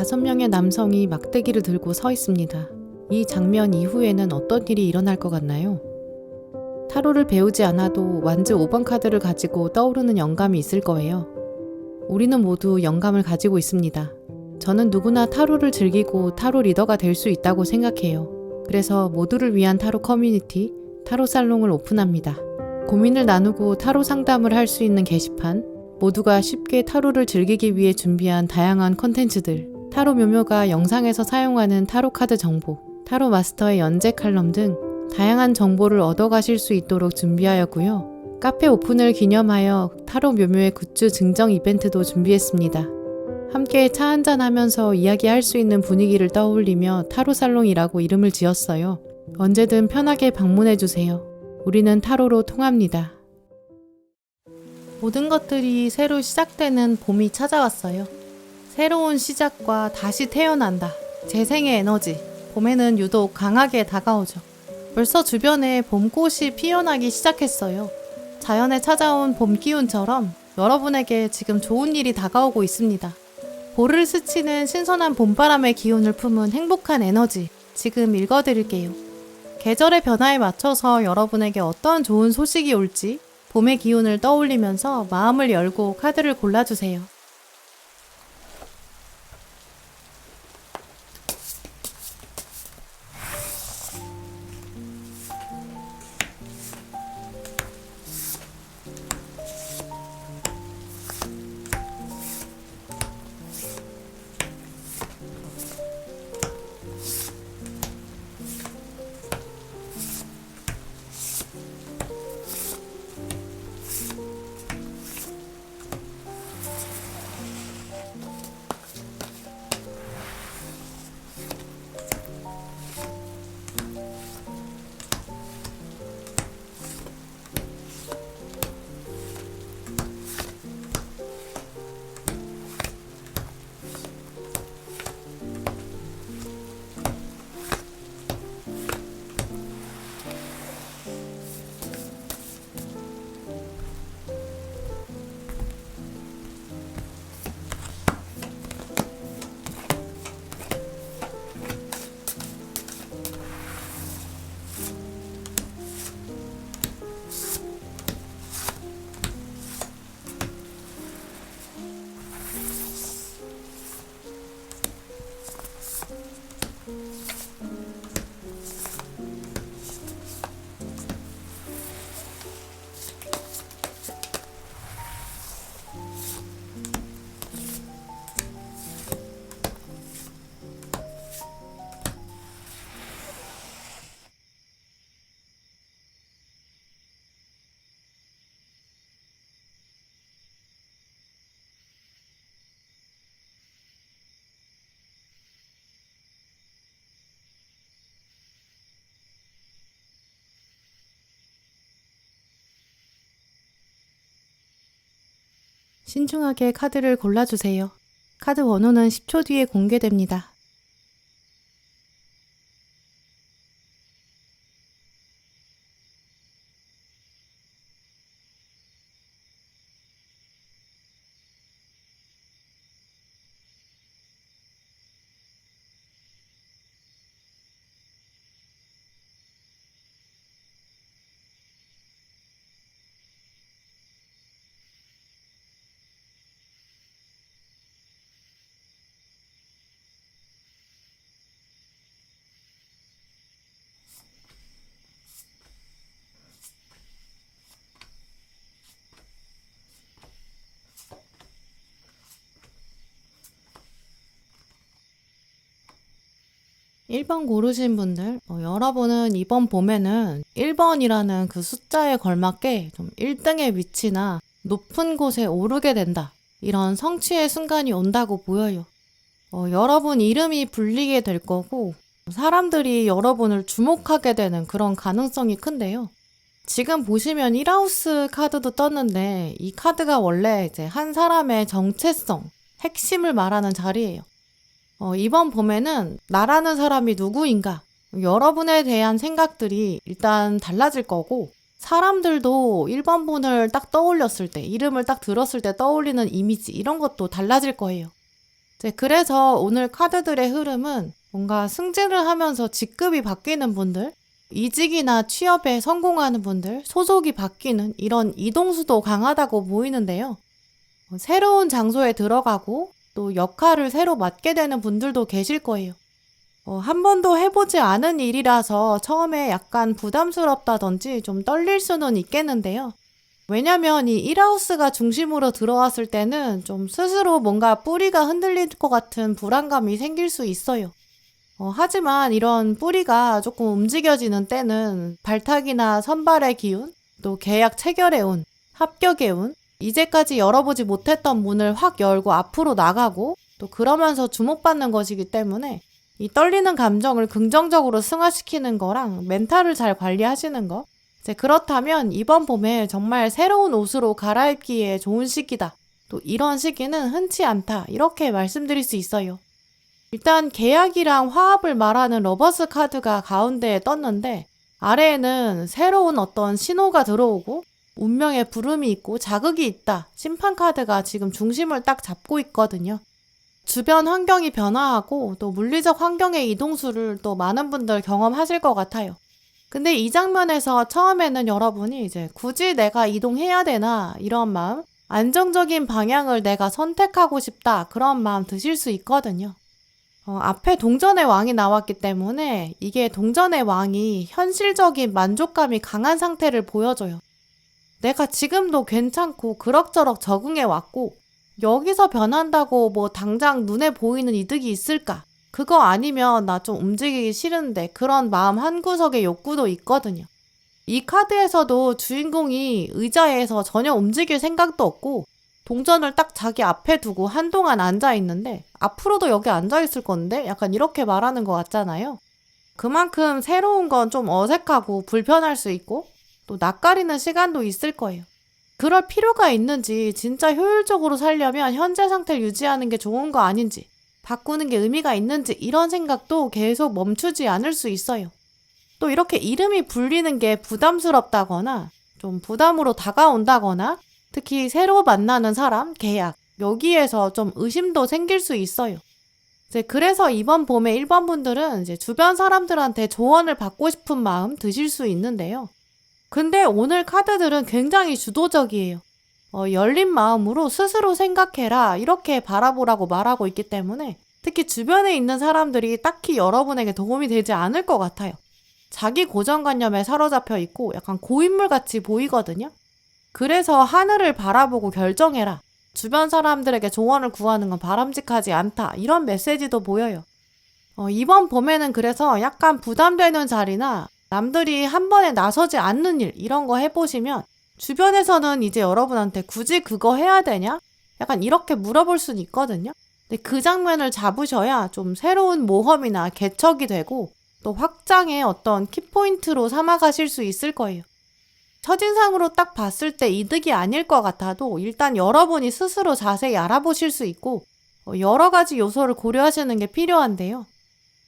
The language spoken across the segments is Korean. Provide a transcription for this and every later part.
5명의 남성이 막대기를 들고 서 있습니다. 이 장면 이후에는 어떤 일이 일어날 것 같나요? 타로를 배우지 않아도 완즈 5번 카드를 가지고 떠오르는 영감이 있을 거예요. 우리는 모두 영감을 가지고 있습니다. 저는 누구나 타로를 즐기고 타로 리더가 될 수 있다고 생각해요. 그래서 모두를 위한 타로 커뮤니티, 타로 살롱을 오픈합니다. 고민을 나누고 타로 상담을 할 수 있는 게시판, 모두가 쉽게 타로를 즐기기 위해 준비한 다양한 컨텐츠들, 타로 묘묘가 영상에서 사용하는 타로 카드 정보, 타로 마스터의 연재 칼럼 등 다양한 정보를 얻어가실 수 있도록 준비하였고요. 카페 오픈을 기념하여 타로 묘묘의 굿즈 증정 이벤트도 준비했습니다. 함께 차 한잔하면서 이야기할 수 있는 분위기를 떠올리며 타로 살롱이라고 이름을 지었어요. 언제든 편하게 방문해주세요. 우리는 타로로 통합니다. 모든 것들이 새로 시작되는 봄이 찾아왔어요. 새로운 시작과 다시 태어난다. 재생의 에너지. 봄에는 유독 강하게 다가오죠. 벌써 주변에 봄꽃이 피어나기 시작했어요. 자연에 찾아온 봄 기운처럼 여러분에게 지금 좋은 일이 다가오고 있습니다. 볼을 스치는 신선한 봄바람의 기운을 품은 행복한 에너지, 지금 읽어드릴게요. 계절의 변화에 맞춰서 여러분에게 어떤 좋은 소식이 올지 봄의 기운을 떠올리면서 마음을 열고 카드를 골라주세요. 신중하게 카드를 골라주세요. 카드 번호는 10초 뒤에 공개됩니다. 일 번 고르신 분들, 여러분은 이번 봄에는 1번이라는 그 숫자에 걸맞게 좀 1등의 위치나 높은 곳에 오르게 된다. 이런 성취의 순간이 온다고 보여요. 여러분 이름이 불리게 될 거고 사람들이 여러분을 주목하게 되는 그런 가능성이 큰데요. 지금 보시면 1하우스 카드도 떴는데 이 카드가 원래 이제 한 사람의 정체성, 핵심을 말하는 자리예요. 이번 봄에는 나라는 사람이 누구인가? 여러분에 대한 생각들이 일단 달라질 거고 사람들도 1번 분을 딱 떠올렸을 때, 이름을 딱 들었을 때 떠올리는 이미지 이런 것도 달라질 거예요. 그래서 오늘 카드들의 흐름은 뭔가 승진을 하면서 직급이 바뀌는 분들, 이직이나 취업에 성공하는 분들, 소속이 바뀌는 이런 이동수도 강하다고 보이는데요. 새로운 장소에 들어가고 또 역할을 새로 맡게 되는 분들도 계실 거예요. 한 번도 해보지 않은 일이라서 처음에 약간 부담스럽다든지 좀 떨릴 수는 있겠는데요. 왜냐면 이 1하우스가 중심으로 들어왔을 때는 좀 스스로 뭔가 뿌리가 흔들릴 것 같은 불안감이 생길 수 있어요. 하지만 이런 뿌리가 조금 움직여지는 때는 발탁이나 선발의 기운, 또 계약 체결의 운, 합격의 운, 이제까지 열어보지 못했던 문을 확 열고 앞으로 나가고 또 그러면서 주목받는 것이기 때문에 이 떨리는 감정을 긍정적으로 승화시키는 거랑 멘탈을 잘 관리하시는 거, 그렇다면 이번 봄에 정말 새로운 옷으로 갈아입기에 좋은 시기다. 또 이런 시기는 흔치 않다. 이렇게 말씀드릴 수 있어요. 일단 계약이랑 화합을 말하는 러버스 카드가 가운데에 떴는데 아래에는 새로운 어떤 신호가 들어오고 운명의 부름이 있고 자극이 있다. 심판 카드가 지금 중심을 딱 잡고 있거든요. 주변 환경이 변화하고 또 물리적 환경의 이동수를 또 많은 분들 경험하실 것 같아요. 근데 이 장면에서 처음에는 여러분이 이제 굳이 내가 이동해야 되나 이런 마음, 안정적인 방향을 내가 선택하고 싶다 그런 마음 드실 수 있거든요. 앞에 동전의 왕이 나왔기 때문에 이게 동전의 왕이 현실적인 만족감이 강한 상태를 보여줘요. 내가 지금도 괜찮고 그럭저럭 적응해 왔고 여기서 변한다고 뭐 당장 눈에 보이는 이득이 있을까? 그거 아니면 나 좀 움직이기 싫은데 그런 마음 한구석의 욕구도 있거든요. 이 카드에서도 주인공이 의자에서 전혀 움직일 생각도 없고 동전을 딱 자기 앞에 두고 한동안 앉아 있는데 앞으로도 여기 앉아 있을 건데 약간 이렇게 말하는 것 같잖아요. 그만큼 새로운 건 좀 어색하고 불편할 수 있고 또 낯가리는 시간도 있을 거예요. 그럴 필요가 있는지 진짜 효율적으로 살려면 현재 상태를 유지하는 게 좋은 거 아닌지 바꾸는 게 의미가 있는지 이런 생각도 계속 멈추지 않을 수 있어요. 또 이렇게 이름이 불리는 게 부담스럽다거나 좀 부담으로 다가온다거나 특히 새로 만나는 사람, 계약 여기에서 좀 의심도 생길 수 있어요. 그래서 이번 봄에 1번 분들은 주변 사람들한테 조언을 받고 싶은 마음 드실 수 있는데요. 근데 오늘 카드들은 굉장히 주도적이에요. 열린 마음으로 스스로 생각해라 이렇게 바라보라고 말하고 있기 때문에 특히 주변에 있는 사람들이 딱히 여러분에게 도움이 되지 않을 것 같아요. 자기 고정관념에 사로잡혀 있고 약간 고인물같이 보이거든요. 그래서 하늘을 바라보고 결정해라. 주변 사람들에게 조언을 구하는 건 바람직하지 않다. 이런 메시지도 보여요. 이번 봄에는 그래서 약간 부담되는 자리나 남들이 한 번에 나서지 않는 일 이런 거 해보시면 주변에서는 이제 여러분한테 굳이 그거 해야 되냐? 약간 이렇게 물어볼 수는 있거든요. 근데 그 장면을 잡으셔야 좀 새로운 모험이나 개척이 되고 또 확장의 어떤 키포인트로 삼아가실 수 있을 거예요. 첫인상으로 딱 봤을 때 이득이 아닐 것 같아도 일단 여러분이 스스로 자세히 알아보실 수 있고 여러 가지 요소를 고려하시는 게 필요한데요.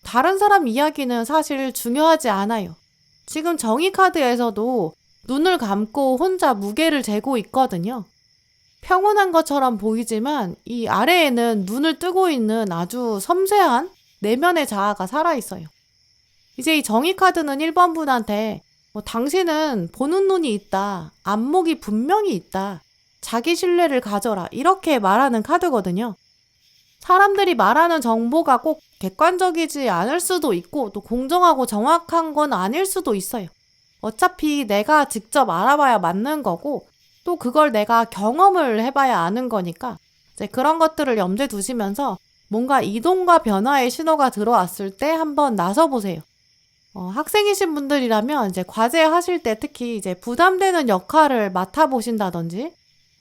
다른 사람 이야기는 사실 중요하지 않아요. 지금 정의 카드에서도 눈을 감고 혼자 무게를 재고 있거든요. 평온한 것처럼 보이지만 이 아래에는 눈을 뜨고 있는 아주 섬세한 내면의 자아가 살아있어요. 이제 이 정의 카드는 1번 분한테 당신은 보는 눈이 있다. 안목이 분명히 있다. 자기 신뢰를 가져라. 이렇게 말하는 카드거든요. 사람들이 말하는 정보가 꼭 객관적이지 않을 수도 있고 또 공정하고 정확한 건 아닐 수도 있어요. 어차피 내가 직접 알아봐야 맞는 거고 또 그걸 내가 경험을 해봐야 아는 거니까 이제 그런 것들을 염두에 두시면서 뭔가 이동과 변화의 신호가 들어왔을 때 한번 나서보세요. 학생이신 분들이라면 이제 과제 하실 때 특히 이제 부담되는 역할을 맡아보신다든지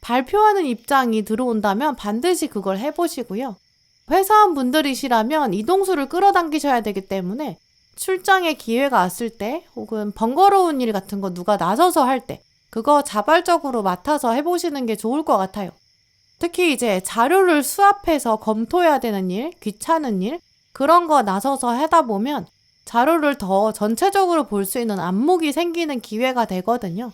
발표하는 입장이 들어온다면 반드시 그걸 해보시고요. 회사원 분들이시라면 이동수를 끌어당기셔야 되기 때문에 출장의 기회가 왔을 때 혹은 번거로운 일 같은 거 누가 나서서 할 때 그거 자발적으로 맡아서 해보시는 게 좋을 것 같아요. 특히 이제 자료를 수합해서 검토해야 되는 일, 귀찮은 일 그런 거 나서서 하다 보면 자료를 더 전체적으로 볼 수 있는 안목이 생기는 기회가 되거든요.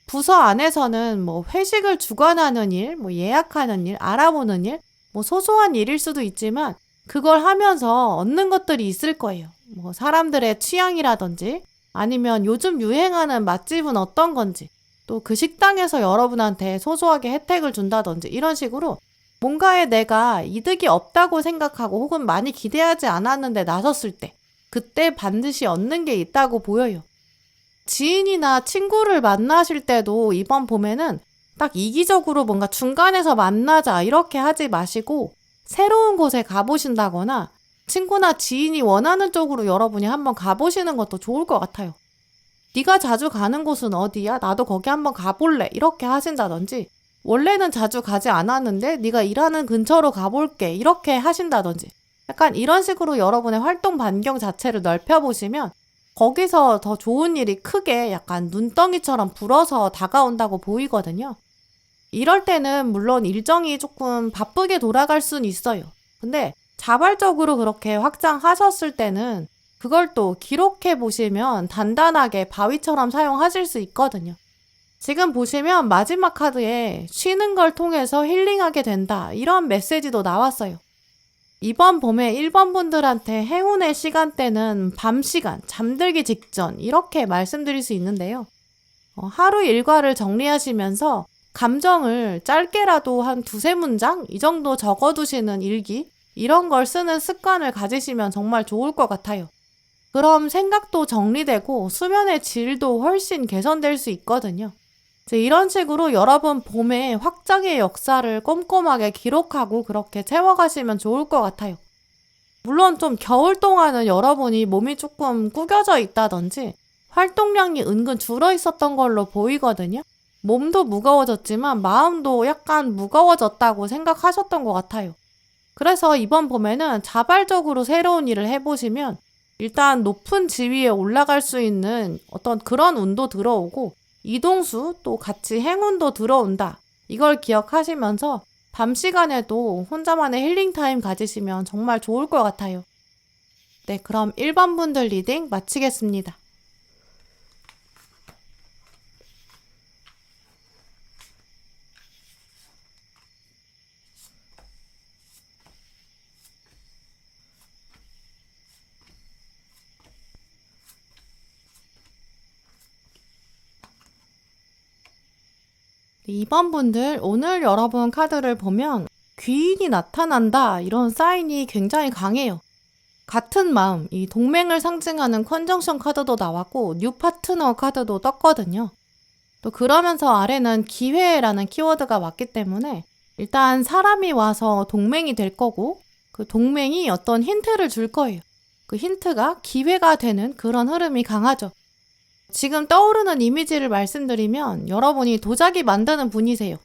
부서 안에서는 회식을 주관하는 일, 예약하는 일, 알아보는 일 뭐 소소한 일일 수도 있지만 그걸 하면서 얻는 것들이 있을 거예요. 뭐 사람들의 취향이라든지 아니면 요즘 유행하는 맛집은 어떤 건지 또 그 식당에서 여러분한테 소소하게 혜택을 준다든지 이런 식으로 뭔가에 내가 이득이 없다고 생각하고 혹은 많이 기대하지 않았는데 나섰을 때 그때 반드시 얻는 게 있다고 보여요. 지인이나 친구를 만나실 때도 이번 봄에는 딱 이기적으로 뭔가 중간에서 만나자 이렇게 하지 마시고 새로운 곳에 가보신다거나 친구나 지인이 원하는 쪽으로 여러분이 한번 가보시는 것도 좋을 것 같아요. 네가 자주 가는 곳은 어디야? 나도 거기 한번 가볼래. 이렇게 하신다든지 원래는 자주 가지 않았는데 네가 일하는 근처로 가볼게. 이렇게 하신다든지 약간 이런 식으로 여러분의 활동 반경 자체를 넓혀보시면 거기서 더 좋은 일이 크게 약간 눈덩이처럼 불어서 다가온다고 보이거든요. 이럴 때는 물론 일정이 조금 바쁘게 돌아갈 수는 있어요. 근데 자발적으로 그렇게 확장하셨을 때는 그걸 또 기록해 보시면 단단하게 바위처럼 사용하실 수 있거든요. 지금 보시면 마지막 카드에 쉬는 걸 통해서 힐링하게 된다. 이런 메시지도 나왔어요. 이번 봄에 1번 분들한테 행운의 시간대는 밤 시간, 잠들기 직전 이렇게 말씀드릴 수 있는데요. 하루 일과를 정리하시면서 감정을 짧게라도 한 2-3문장 이 정도 적어두시는 일기 이런 걸 쓰는 습관을 가지시면 정말 좋을 것 같아요. 그럼 생각도 정리되고 수면의 질도 훨씬 개선될 수 있거든요. 이런 식으로 여러분 봄에 확장의 역사를 꼼꼼하게 기록하고 그렇게 채워가시면 좋을 것 같아요. 물론 좀 겨울 동안은 여러분이 몸이 조금 구겨져 있다든지 활동량이 은근 줄어 있었던 걸로 보이거든요. 몸도 무거워졌지만 마음도 약간 무거워졌다고 생각하셨던 것 같아요. 그래서 이번 봄에는 자발적으로 새로운 일을 해보시면 일단 높은 지위에 올라갈 수 있는 어떤 그런 운도 들어오고 이동수 또 같이 행운도 들어온다. 이걸 기억하시면서 밤 시간에도 혼자만의 힐링 타임 가지시면 정말 좋을 것 같아요. 네, 그럼 1번 분들 리딩 마치겠습니다. 네, 2번 분들 오늘 여러분 카드를 보면 귀인이 나타난다 이런 사인이 굉장히 강해요. 같은 마음, 이 동맹을 상징하는 컨정션 카드도 나왔고 뉴 파트너 카드도 떴거든요. 또 그러면서 아래는 기회라는 키워드가 왔기 때문에 일단 사람이 와서 동맹이 될 거고 그 동맹이 어떤 힌트를 줄 거예요. 그 힌트가 기회가 되는 그런 흐름이 강하죠. 지금 떠오르는 이미지를 말씀드리면 여러분이 도자기 만드는 분이세요.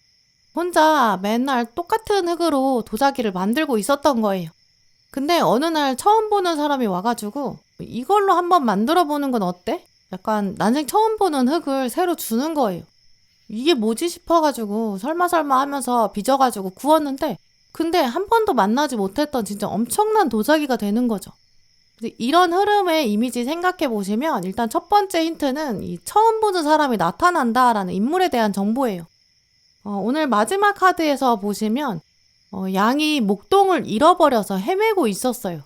혼자 맨날 똑같은 흙으로 도자기를 만들고 있었던 거예요. 근데 어느 날 처음 보는 사람이 와가지고 이걸로 한번 만들어 보는 건 어때? 약간 난생 처음 보는 흙을 새로 주는 거예요. 이게 뭐지 싶어가지고 설마 하면서 빚어가지고 구웠는데 근데 한 번도 만나지 못했던 진짜 엄청난 도자기가 되는 거죠. 이런 흐름의 이미지 생각해 보시면 일단 첫 번째 힌트는 이 처음 보는 사람이 나타난다라는 인물에 대한 정보예요. 오늘 마지막 카드에서 보시면 양이 목동을 잃어버려서 헤매고 있었어요.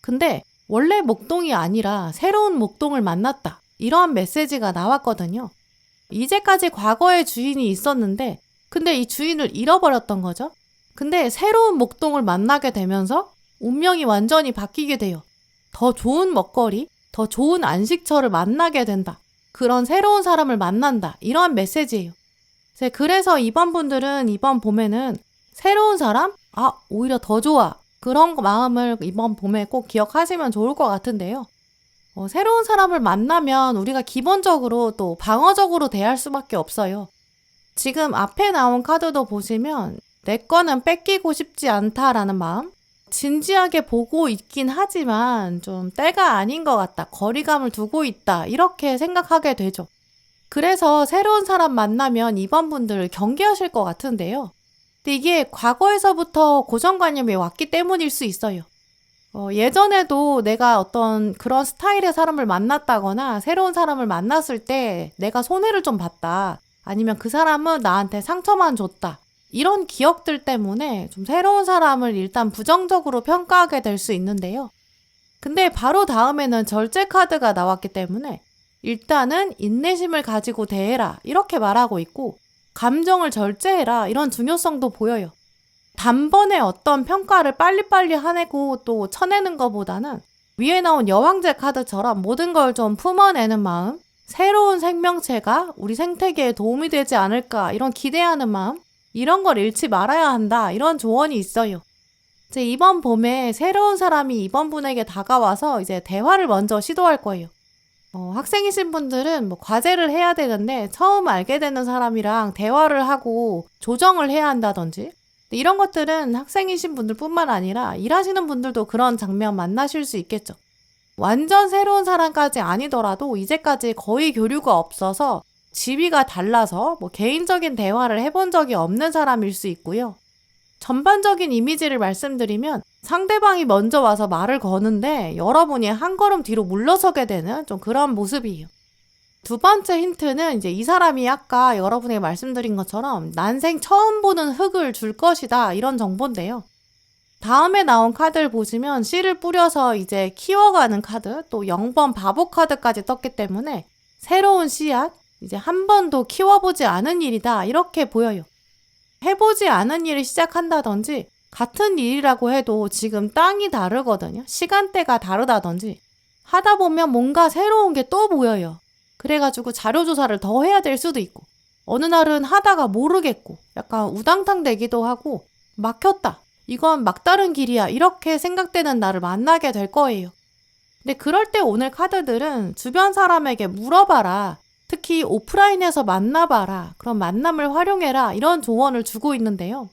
근데 원래 목동이 아니라 새로운 목동을 만났다. 이러한 메시지가 나왔거든요. 이제까지 과거의 주인이 있었는데 근데 이 주인을 잃어버렸던 거죠. 근데 새로운 목동을 만나게 되면서 운명이 완전히 바뀌게 돼요. 더 좋은 먹거리, 더 좋은 안식처를 만나게 된다. 그런 새로운 사람을 만난다. 이러한 메시지예요. 그래서 이번 분들은 이번 봄에는 새로운 사람? 오히려 더 좋아. 그런 마음을 이번 봄에 꼭 기억하시면 좋을 것 같은데요. 새로운 사람을 만나면 우리가 기본적으로 또 방어적으로 대할 수밖에 없어요. 지금 앞에 나온 카드도 보시면 내 거는 뺏기고 싶지 않다라는 마음? 진지하게 보고 있긴 하지만 좀 때가 아닌 것 같다. 거리감을 두고 있다. 이렇게 생각하게 되죠. 그래서 새로운 사람 만나면 이번 분들 경계하실 것 같은데요. 근데 이게 과거에서부터 고정관념이 왔기 때문일 수 있어요. 예전에도 내가 어떤 그런 스타일의 사람을 만났다거나 새로운 사람을 만났을 때 내가 손해를 좀 봤다. 아니면 그 사람은 나한테 상처만 줬다. 이런 기억들 때문에 좀 새로운 사람을 일단 부정적으로 평가하게 될 수 있는데요. 근데 바로 다음에는 절제 카드가 나왔기 때문에 일단은 인내심을 가지고 대해라 이렇게 말하고 있고, 감정을 절제해라 이런 중요성도 보여요. 단번에 어떤 평가를 빨리빨리 하내고 또 쳐내는 것보다는 위에 나온 여왕제 카드처럼 모든 걸 좀 품어내는 마음, 새로운 생명체가 우리 생태계에 도움이 되지 않을까 이런 기대하는 마음, 이런 걸 잃지 말아야 한다 이런 조언이 있어요. 이제 이번 봄에 새로운 사람이 이번 분에게 다가와서 이제 대화를 먼저 시도할 거예요. 학생이신 분들은 뭐 과제를 해야 되는데 처음 알게 되는 사람이랑 대화를 하고 조정을 해야 한다든지, 이런 것들은 학생이신 분들뿐만 아니라 일하시는 분들도 그런 장면 만나실 수 있겠죠. 완전 새로운 사람까지 아니더라도 이제까지 거의 교류가 없어서 지위가 달라서 뭐 개인적인 대화를 해본 적이 없는 사람일 수 있고요. 전반적인 이미지를 말씀드리면 상대방이 먼저 와서 말을 거는데 여러분이 한 걸음 뒤로 물러서게 되는 좀 그런 모습이에요. 두 번째 힌트는 이제 이 사람이 아까 여러분에게 말씀드린 것처럼 난생 처음 보는 흙을 줄 것이다 이런 정보인데요. 다음에 나온 카드를 보시면 씨를 뿌려서 이제 키워가는 카드, 또 0번 바보 카드까지 떴기 때문에 새로운 씨앗, 이제 한 번도 키워보지 않은 일이다 이렇게 보여요. 해보지 않은 일을 시작한다든지, 같은 일이라고 해도 지금 땅이 다르거든요. 시간대가 다르다든지 하다 보면 뭔가 새로운 게 또 보여요. 그래가지고 자료조사를 더 해야 될 수도 있고, 어느 날은 하다가 모르겠고 약간 우당탕 되기도 하고 막혔다, 이건 막다른 길이야 이렇게 생각되는 날을 만나게 될 거예요. 근데 그럴 때 오늘 카드들은 주변 사람에게 물어봐라, 특히 오프라인에서 만나봐라, 그런 만남을 활용해라 이런 조언을 주고 있는데요.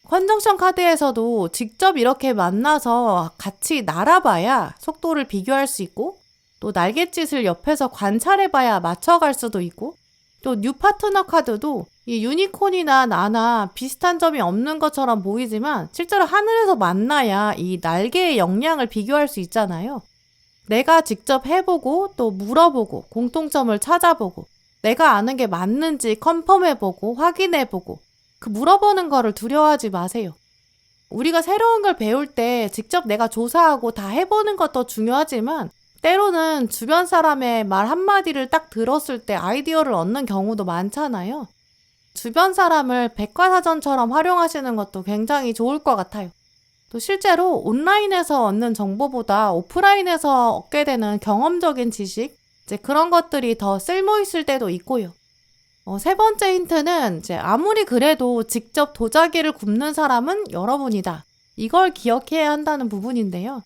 컨정션 카드에서도 직접 이렇게 만나서 같이 날아봐야 속도를 비교할 수 있고, 또 날갯짓을 옆에서 관찰해봐야 맞춰갈 수도 있고, 또 뉴 파트너 카드도 이 유니콘이나 나나 비슷한 점이 없는 것처럼 보이지만 실제로 하늘에서 만나야 이 날개의 역량을 비교할 수 있잖아요. 내가 직접 해보고 또 물어보고 공통점을 찾아보고 내가 아는 게 맞는지 컨펌해보고 확인해보고, 그 물어보는 거를 두려워하지 마세요. 우리가 새로운 걸 배울 때 직접 내가 조사하고 다 해보는 것도 중요하지만 때로는 주변 사람의 말 한마디를 딱 들었을 때 아이디어를 얻는 경우도 많잖아요. 주변 사람을 백과사전처럼 활용하시는 것도 굉장히 좋을 것 같아요. 또 실제로 온라인에서 얻는 정보보다 오프라인에서 얻게 되는 경험적인 지식, 이제 그런 것들이 더 쓸모 있을 때도 있고요. 세 번째 힌트는 이제 아무리 그래도 직접 도자기를 굽는 사람은 여러분이다, 이걸 기억해야 한다는 부분인데요.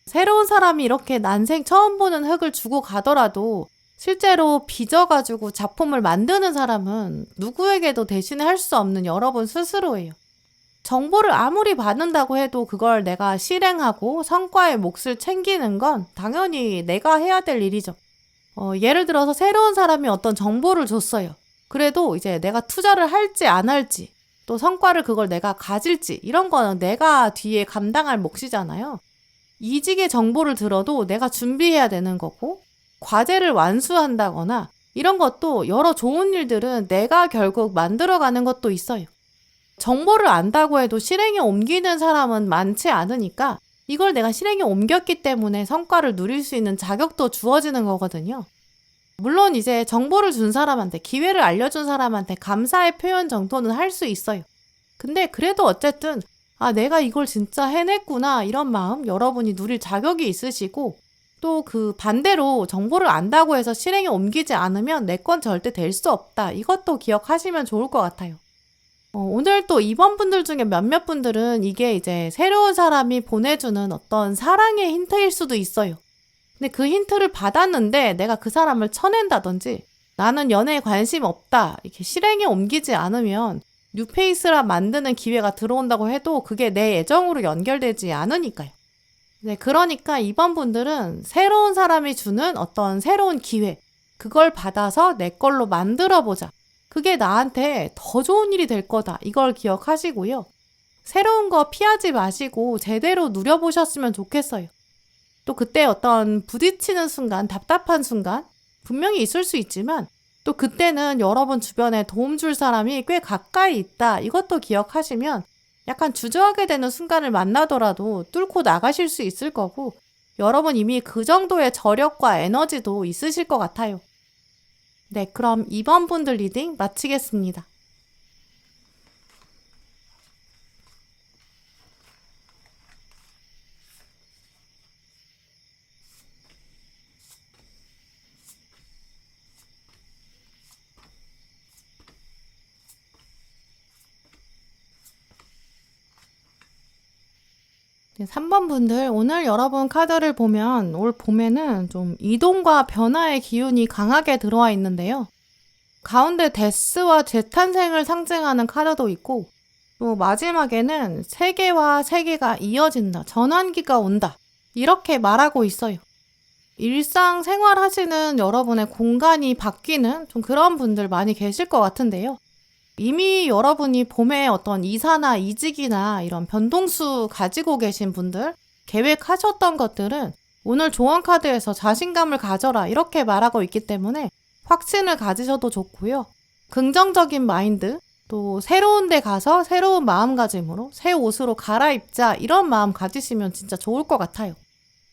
새로운 사람이 이렇게 난생 처음 보는 흙을 주고 가더라도 실제로 빚어가지고 작품을 만드는 사람은 누구에게도 대신에 할 수 없는 여러분 스스로예요. 정보를 아무리 받는다고 해도 그걸 내가 실행하고 성과의 몫을 챙기는 건 당연히 내가 해야 될 일이죠. 예를 들어서 새로운 사람이 어떤 정보를 줬어요. 그래도 이제 내가 투자를 할지 안 할지, 또 성과를 그걸 내가 가질지, 이런 거는 내가 뒤에 감당할 몫이잖아요. 이직의 정보를 들어도 내가 준비해야 되는 거고, 과제를 완수한다거나 이런 것도 여러 좋은 일들은 내가 결국 만들어가는 것도 있어요. 정보를 안다고 해도 실행에 옮기는 사람은 많지 않으니까 이걸 내가 실행에 옮겼기 때문에 성과를 누릴 수 있는 자격도 주어지는 거거든요. 물론 이제 정보를 준 사람한테, 기회를 알려준 사람한테 감사의 표현 정도는 할 수 있어요. 근데 그래도 어쨌든 내가 이걸 진짜 해냈구나 이런 마음 여러분이 누릴 자격이 있으시고, 또 그 반대로 정보를 안다고 해서 실행에 옮기지 않으면 내 건 절대 될 수 없다, 이것도 기억하시면 좋을 것 같아요. 오늘 또 이번 분들 중에 몇몇 분들은 이게 이제 새로운 사람이 보내주는 어떤 사랑의 힌트일 수도 있어요. 근데 그 힌트를 받았는데 내가 그 사람을 쳐낸다든지, 나는 연애에 관심 없다 이렇게 실행에 옮기지 않으면 뉴페이스라 만드는 기회가 들어온다고 해도 그게 내 애정으로 연결되지 않으니까요. 네, 그러니까 이번 분들은 새로운 사람이 주는 어떤 새로운 기회, 그걸 받아서 내 걸로 만들어보자, 그게 나한테 더 좋은 일이 될 거다, 이걸 기억하시고요. 새로운 거 피하지 마시고 제대로 누려보셨으면 좋겠어요. 또 그때 어떤 부딪히는 순간, 답답한 순간 분명히 있을 수 있지만 또 그때는 여러분 주변에 도움 줄 사람이 꽤 가까이 있다. 이것도 기억하시면 약간 주저하게 되는 순간을 만나더라도 뚫고 나가실 수 있을 거고, 여러분 이미 그 정도의 저력과 에너지도 있으실 것 같아요. 네, 그럼 2번 분들 리딩 마치겠습니다. 네, 3번 분들, 오늘 여러분 카드를 보면 올 봄에는 좀 이동과 변화의 기운이 강하게 들어와 있는데요. 가운데 데스와 재탄생을 상징하는 카드도 있고, 또 마지막에는 세계와 세계가 이어진다, 전환기가 온다, 이렇게 말하고 있어요. 일상생활 하시는 여러분의 공간이 바뀌는 좀 그런 분들 많이 계실 것 같은데요. 이미 여러분이 봄에 어떤 이사나 이직이나 이런 변동수 가지고 계신 분들, 계획하셨던 것들은 오늘 조언 카드에서 자신감을 가져라 이렇게 말하고 있기 때문에 확신을 가지셔도 좋고요. 긍정적인 마인드, 또 새로운 데 가서 새로운 마음가짐으로 새 옷으로 갈아입자 이런 마음 가지시면 진짜 좋을 것 같아요.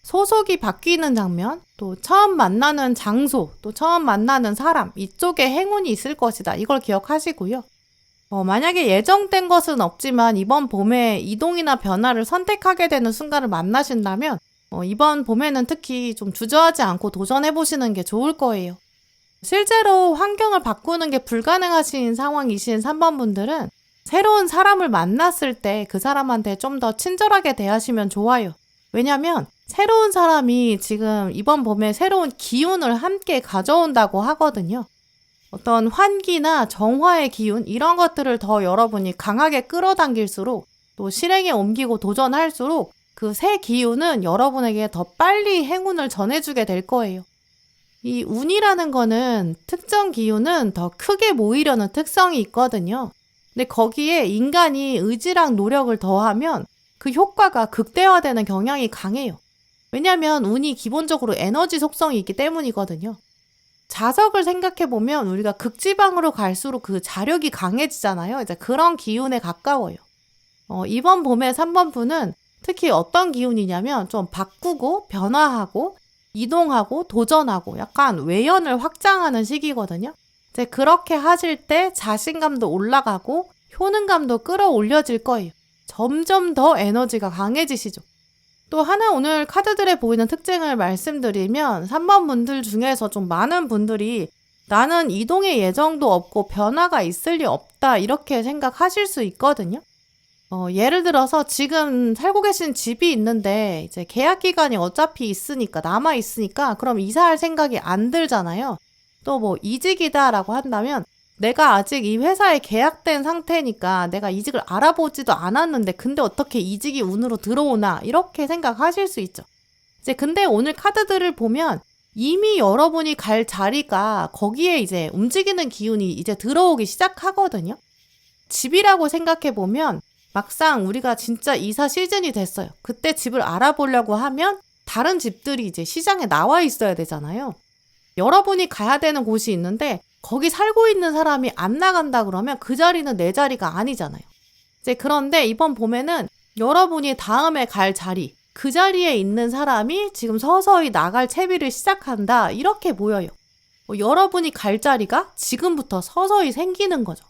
소속이 바뀌는 장면, 또 처음 만나는 장소, 또 처음 만나는 사람, 이쪽에 행운이 있을 것이다. 이걸 기억하시고요. 만약에 예정된 것은 없지만 이번 봄에 이동이나 변화를 선택하게 되는 순간을 만나신다면 이번 봄에는 특히 좀 주저하지 않고 도전해보시는 게 좋을 거예요. 실제로 환경을 바꾸는 게 불가능하신 상황이신 3번 분들은 새로운 사람을 만났을 때 그 사람한테 좀 더 친절하게 대하시면 좋아요. 왜냐면 새로운 사람이 지금 이번 봄에 새로운 기운을 함께 가져온다고 하거든요. 어떤 환기나 정화의 기운 이런 것들을 더 여러분이 강하게 끌어당길수록 또 실행에 옮기고 도전할수록 그 새 기운은 여러분에게 더 빨리 행운을 전해주게 될 거예요. 이 운이라는 거는 특정 기운은 더 크게 모이려는 특성이 있거든요. 근데 거기에 인간이 의지랑 노력을 더하면 그 효과가 극대화되는 경향이 강해요. 왜냐하면 운이 기본적으로 에너지 속성이 있기 때문이거든요. 자석을 생각해보면 우리가 극지방으로 갈수록 그 자력이 강해지잖아요. 이제 그런 기운에 가까워요. 이번 봄에 3번 분은 특히 어떤 기운이냐면 좀 바꾸고 변화하고 이동하고 도전하고 약간 외연을 확장하는 시기거든요. 이제 그렇게 하실 때 자신감도 올라가고 효능감도 끌어올려질 거예요. 점점 더 에너지가 강해지시죠. 또 하나 오늘 카드들에 보이는 특징을 말씀드리면 3번 분들 중에서 좀 많은 분들이 나는 이동의 예정도 없고 변화가 있을 리 없다 이렇게 생각하실 수 있거든요. 예를 들어서 지금 살고 계신 집이 있는데 이제 계약 기간이 어차피 있으니까 남아 있으니까 그럼 이사할 생각이 안 들잖아요. 또 뭐 이직이다라고 한다면 내가 아직 이 회사에 계약된 상태니까 내가 이직을 알아보지도 않았는데 근데 어떻게 이직이 운으로 들어오나 이렇게 생각하실 수 있죠. 이제 근데 오늘 카드들을 보면 이미 여러분이 갈 자리가 거기에 이제 움직이는 기운이 이제 들어오기 시작하거든요. 집이라고 생각해 보면 막상 우리가 진짜 이사 시즌이 됐어요. 그때 집을 알아보려고 하면 다른 집들이 이제 시장에 나와 있어야 되잖아요. 여러분이 가야 되는 곳이 있는데 거기 살고 있는 사람이 안 나간다 그러면 그 자리는 내 자리가 아니잖아요. 이제 그런데 이번 봄에는 여러분이 다음에 갈 자리, 그 자리에 있는 사람이 지금 서서히 나갈 채비를 시작한다. 이렇게 보여요. 여러분이 갈 자리가 지금부터 서서히 생기는 거죠.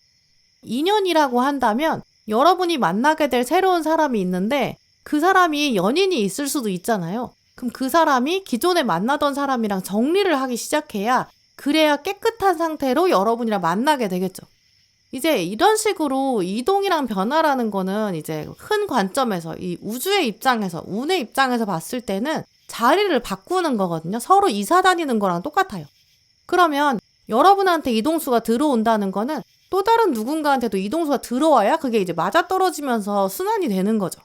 인연이라고 한다면 여러분이 만나게 될 새로운 사람이 있는데 그 사람이 연인이 있을 수도 있잖아요. 그럼 그 사람이 기존에 만나던 사람이랑 정리를 하기 시작해야 그래야 깨끗한 상태로 여러분이랑 만나게 되겠죠. 이제 이런 식으로 이동이랑 변화라는 거는 이제 큰 관점에서 이 우주의 입장에서 운의 입장에서 봤을 때는 자리를 바꾸는 거거든요. 서로 이사 다니는 거랑 똑같아요. 그러면 여러분한테 이동수가 들어온다는 거는 또 다른 누군가한테도 이동수가 들어와야 그게 이제 맞아떨어지면서 순환이 되는 거죠.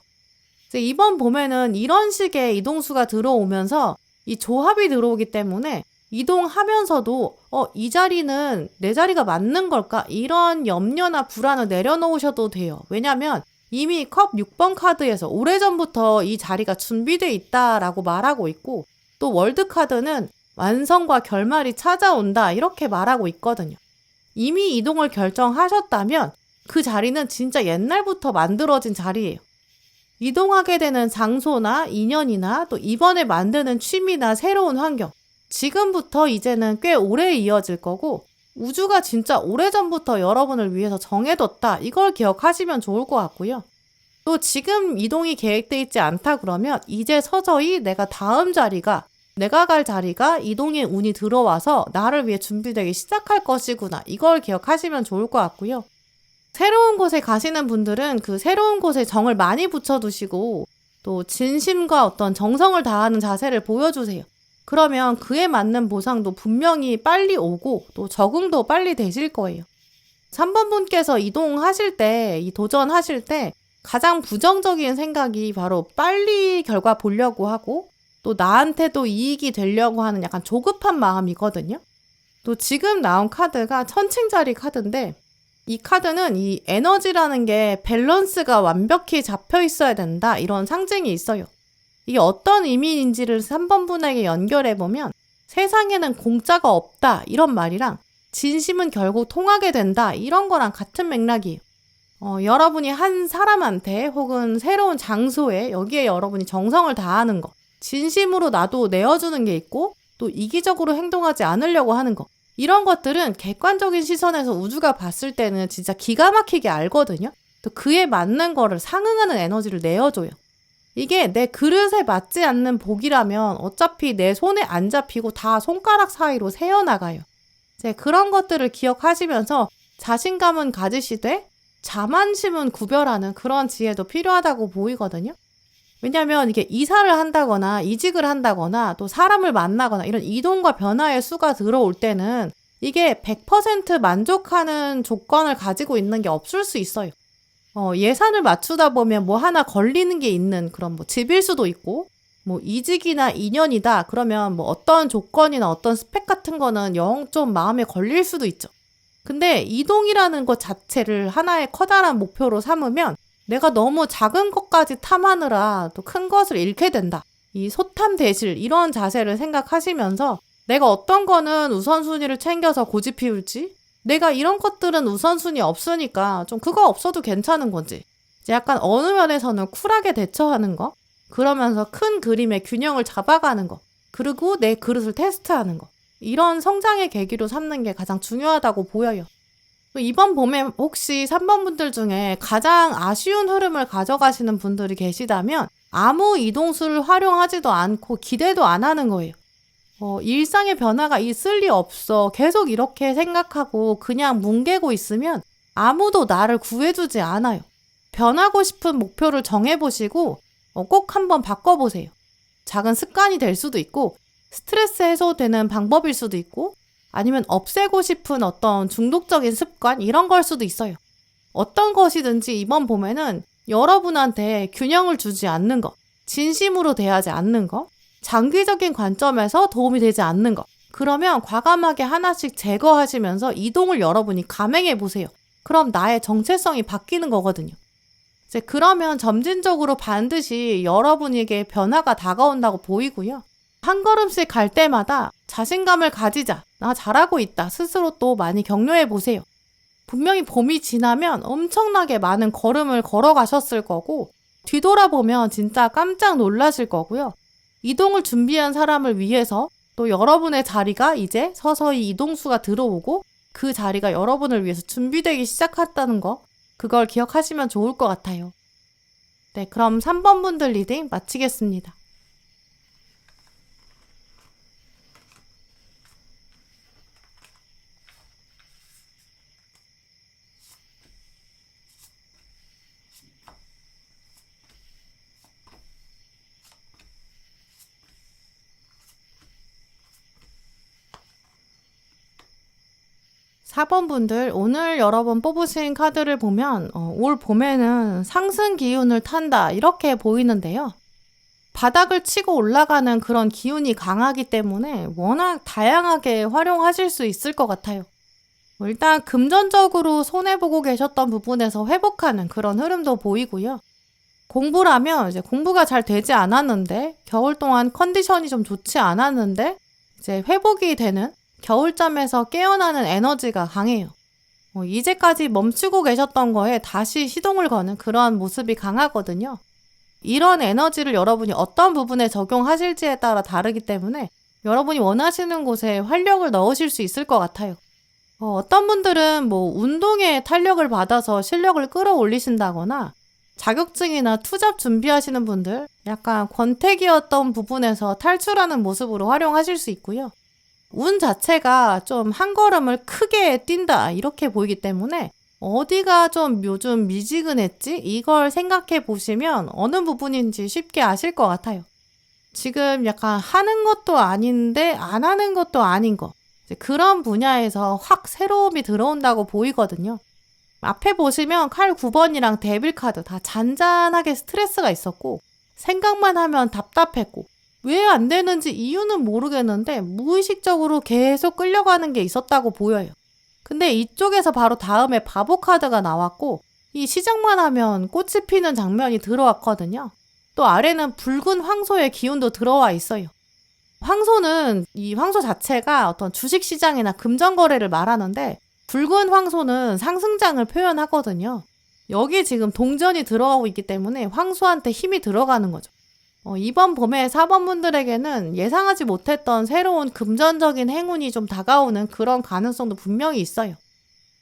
이제 이번 봄에는 이런 식의 이동수가 들어오면서 이 조합이 들어오기 때문에 이동하면서도 이 자리는 내 자리가 맞는 걸까? 이런 염려나 불안을 내려놓으셔도 돼요. 왜냐면 이미 컵 6번 카드에서 오래전부터 이 자리가 준비돼 있다라고 말하고 있고 또 월드 카드는 완성과 결말이 찾아온다 이렇게 말하고 있거든요. 이미 이동을 결정하셨다면 그 자리는 진짜 옛날부터 만들어진 자리예요. 이동하게 되는 장소나 인연이나 또 이번에 만드는 취미나 새로운 환경, 지금부터 이제는 꽤 오래 이어질 거고 우주가 진짜 오래전부터 여러분을 위해서 정해뒀다 이걸 기억하시면 좋을 것 같고요. 또 지금 이동이 계획돼 있지 않다 그러면 이제 서서히 내가 갈 자리가 이동의 운이 들어와서 나를 위해 준비되기 시작할 것이구나 이걸 기억하시면 좋을 것 같고요. 새로운 곳에 가시는 분들은 그 새로운 곳에 정을 많이 붙여두시고 또 진심과 어떤 정성을 다하는 자세를 보여주세요. 그러면 그에 맞는 보상도 분명히 빨리 오고 또 적응도 빨리 되실 거예요. 3번 분께서 이동하실 때, 도전하실 때 가장 부정적인 생각이 바로 빨리 결과 보려고 하고 또 나한테도 이익이 되려고 하는 약간 조급한 마음이거든요. 또 지금 나온 카드가 천칭자리 카드인데 이 카드는 이 에너지라는 게 밸런스가 완벽히 잡혀 있어야 된다 이런 상징이 있어요. 이게 어떤 의미인지를 3번 분에게 연결해보면 세상에는 공짜가 없다 이런 말이랑 진심은 결국 통하게 된다 이런 거랑 같은 맥락이에요. 여러분이 한 사람한테 혹은 새로운 장소에 여기에 여러분이 정성을 다하는 거, 진심으로 나도 내어주는 게 있고 또 이기적으로 행동하지 않으려고 하는 거, 이런 것들은 객관적인 시선에서 우주가 봤을 때는 진짜 기가 막히게 알거든요. 또 그에 맞는 거를 상응하는 에너지를 내어줘요. 이게 내 그릇에 맞지 않는 복이라면 어차피 내 손에 안 잡히고 다 손가락 사이로 새어나가요. 이제 그런 것들을 기억하시면서 자신감은 가지시되 자만심은 구별하는 그런 지혜도 필요하다고 보이거든요. 왜냐하면 이게 이사를 한다거나 이직을 한다거나 또 사람을 만나거나 이런 이동과 변화의 수가 들어올 때는 이게 100% 만족하는 조건을 가지고 있는 게 없을 수 있어요. 예산을 맞추다 보면 뭐 하나 걸리는 게 있는 그런 뭐 집일 수도 있고 뭐 이직이나 인연이다 그러면 뭐 어떤 조건이나 어떤 스펙 같은 거는 영 좀 마음에 걸릴 수도 있죠. 근데 이동이라는 것 자체를 하나의 커다란 목표로 삼으면 내가 너무 작은 것까지 탐하느라 또 큰 것을 잃게 된다. 이 소탐대실 이런 자세를 생각하시면서 내가 어떤 거는 우선순위를 챙겨서 고집 피울지 내가 이런 것들은 우선순위 없으니까 좀 그거 없어도 괜찮은 건지 이제 약간 어느 면에서는 쿨하게 대처하는 거 그러면서 큰 그림의 균형을 잡아가는 거 그리고 내 그릇을 테스트하는 거 이런 성장의 계기로 삼는 게 가장 중요하다고 보여요. 이번 봄에 혹시 3번 분들 중에 가장 아쉬운 흐름을 가져가시는 분들이 계시다면 아무 이동수를 활용하지도 않고 기대도 안 하는 거예요. 일상의 변화가 있을 리 없어 계속 이렇게 생각하고 그냥 뭉개고 있으면 아무도 나를 구해주지 않아요. 변하고 싶은 목표를 정해보시고 꼭 한번 바꿔보세요. 작은 습관이 될 수도 있고 스트레스 해소되는 방법일 수도 있고 아니면 없애고 싶은 어떤 중독적인 습관 이런 걸 수도 있어요. 어떤 것이든지 이번 봄에는 여러분한테 균형을 주지 않는 것, 진심으로 대하지 않는 것, 장기적인 관점에서 도움이 되지 않는 것 그러면 과감하게 하나씩 제거하시면서 이동을 여러분이 감행해 보세요. 그럼 나의 정체성이 바뀌는 거거든요. 이제 그러면 점진적으로 반드시 여러분에게 변화가 다가온다고 보이고요. 한 걸음씩 갈 때마다 자신감을 가지자. 나 잘하고 있다. 스스로 또 많이 격려해 보세요. 분명히 봄이 지나면 엄청나게 많은 걸음을 걸어가셨을 거고 뒤돌아보면 진짜 깜짝 놀라실 거고요. 이동을 준비한 사람을 위해서 또 여러분의 자리가 이제 서서히 이동수가 들어오고 그 자리가 여러분을 위해서 준비되기 시작했다는 거 그걸 기억하시면 좋을 것 같아요. 네, 그럼 3번 분들 리딩 마치겠습니다. 사 번 분들 오늘 여러분 뽑으신 카드를 보면 올 봄에는 상승 기운을 탄다 이렇게 보이는데요. 바닥을 치고 올라가는 그런 기운이 강하기 때문에 워낙 다양하게 활용하실 수 있을 것 같아요. 일단 금전적으로 손해보고 계셨던 부분에서 회복하는 그런 흐름도 보이고요. 공부라면 이제 공부가 잘 되지 않았는데 겨울 동안 컨디션이 좀 좋지 않았는데 이제 회복이 되는 겨울잠에서 깨어나는 에너지가 강해요. 이제까지 멈추고 계셨던 거에 다시 시동을 거는 그런 모습이 강하거든요. 이런 에너지를 여러분이 어떤 부분에 적용하실지에 따라 다르기 때문에 여러분이 원하시는 곳에 활력을 넣으실 수 있을 것 같아요. 어떤 분들은 운동에 탄력을 받아서 실력을 끌어올리신다거나 자격증이나 투잡 준비하시는 분들 약간 권태기였던 부분에서 탈출하는 모습으로 활용하실 수 있고요. 운 자체가 좀 한 걸음을 크게 뛴다 이렇게 보이기 때문에 어디가 좀 요즘 미지근했지? 이걸 생각해 보시면 어느 부분인지 쉽게 아실 것 같아요. 지금 약간 하는 것도 아닌데 안 하는 것도 아닌 거. 그런 분야에서 확 새로움이 들어온다고 보이거든요. 앞에 보시면 칼 9번이랑 데빌 카드 다 잔잔하게 스트레스가 있었고 생각만 하면 답답했고 왜 안 되는지 이유는 모르겠는데 무의식적으로 계속 끌려가는 게 있었다고 보여요. 근데 이쪽에서 바로 다음에 바보 카드가 나왔고 이 시작만 하면 꽃이 피는 장면이 들어왔거든요. 또 아래는 붉은 황소의 기운도 들어와 있어요. 황소는 이 황소 자체가 어떤 주식시장이나 금전거래를 말하는데 붉은 황소는 상승장을 표현하거든요. 여기 지금 동전이 들어가고 있기 때문에 황소한테 힘이 들어가는 거죠. 이번 봄에 4번 분들에게는 예상하지 못했던 새로운 금전적인 행운이 좀 다가오는 그런 가능성도 분명히 있어요.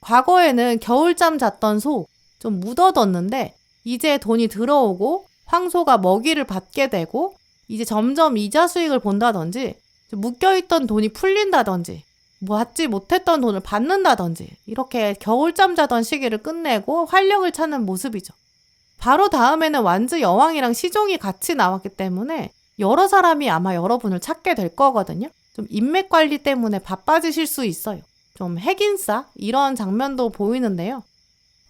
과거에는 겨울잠 잤던 소 좀 묻어뒀는데 이제 돈이 들어오고 황소가 먹이를 받게 되고 이제 점점 이자 수익을 본다든지 묶여있던 돈이 풀린다든지 받지 못했던 돈을 받는다든지 이렇게 겨울잠 자던 시기를 끝내고 활력을 찾는 모습이죠. 바로 다음에는 완즈 여왕이랑 시종이 같이 나왔기 때문에 여러 사람이 아마 여러분을 찾게 될 거거든요. 좀 인맥 관리 때문에 바빠지실 수 있어요. 좀 핵인싸 이런 장면도 보이는데요.